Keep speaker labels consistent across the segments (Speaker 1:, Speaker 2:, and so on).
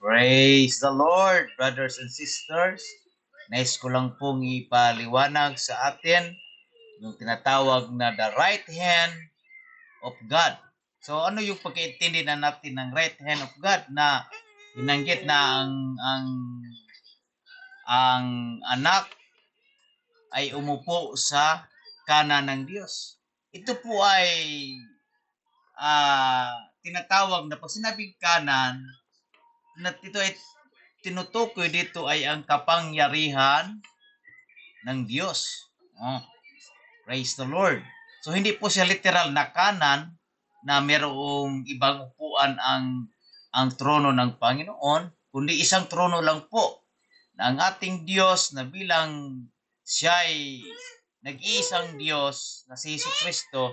Speaker 1: Praise the Lord, brothers and sisters. Nais ko lang pong ipaliwanag sa atin yung tinatawag na the right hand of God. So ano yung pagkaintindi na natin ng right hand of God na binanggit na ang anak ay umupo sa kanan ng Diyos. Ito po ay tinatawag na pag sinabing kanan, na ito ay tinutukoy dito ay ang kapangyarihan ng Diyos. Oh, praise the Lord. So hindi po siya literal na kanan na mayroong ibang upuan ang trono ng Panginoon, kundi isang trono lang po na ang ating Diyos na bilang siya ay nag-iisang Diyos na si Jesucristo,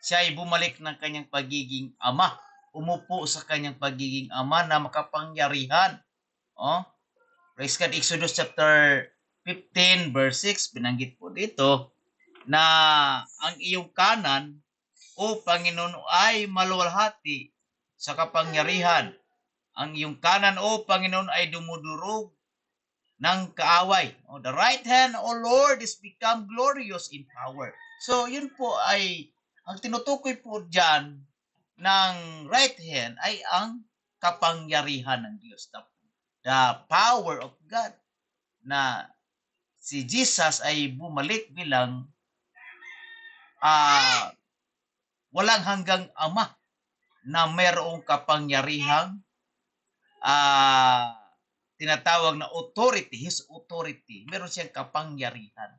Speaker 1: siya ay bumalik ng kanyang pagiging ama. Umupo sa kanyang pagiging ama na makapangyarihan. Oh, praise God. Exodus chapter 15 verse 6, binanggit po dito na ang iyong kanan, o Panginoon, ay maluwalhati sa kapangyarihan. Ang iyong kanan, o Panginoon, ay dumudurog ng kaaway. The right hand, O Lord, is become glorious in power. So, yun po ay, ang tinutukoy po dyan ng right hand ay ang kapangyarihan ng Diyos. The power of God na si Jesus ay bumalik bilang walang hanggang ama na mayroong kapangyarihang tinatawag na authority, his authority. Meron siyang kapangyarihan.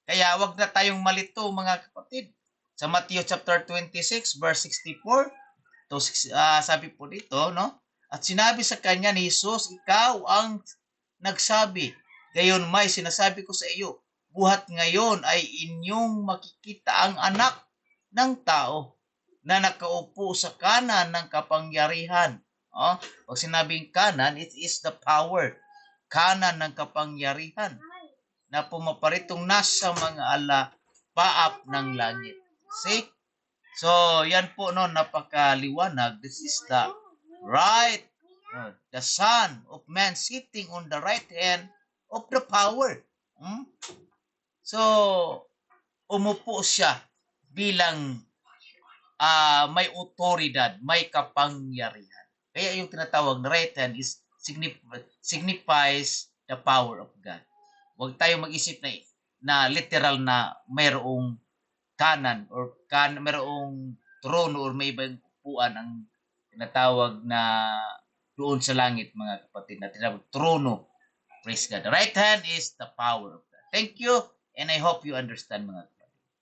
Speaker 1: Kaya wag na tayong malito, mga kapatid. Sa Matthew chapter 26 verse 64, to sabi po dito, no? At sinabi sa kanya ni Jesus, ikaw ang nagsabi. Gayon may sinasabi ko sa iyo, buhat ngayon ay inyong makikita ang anak ng tao na nakaupo sa kanan ng kapangyarihan. Pag sinabing kanan, it is the power. Kanan ng kapangyarihan na pumaparitong nasa mga paap ng langit. See? So, yan po, no, napakaliwanag. This is the right, the Son of Man sitting on the right hand of the power. So, umupo siya bilang may otoridad, may kapangyarihan. Kaya yung tinatawag na right hand is signifies the power of God. Huwag tayong mag-isip na literal na mayroong kanan or mayroong trono or may ibang upuan ang tinatawag na doon sa langit, mga kapatid, na tinatawag trono. Praise God. The right hand is the power of God. Thank you, and I hope you understand, mga kapatid.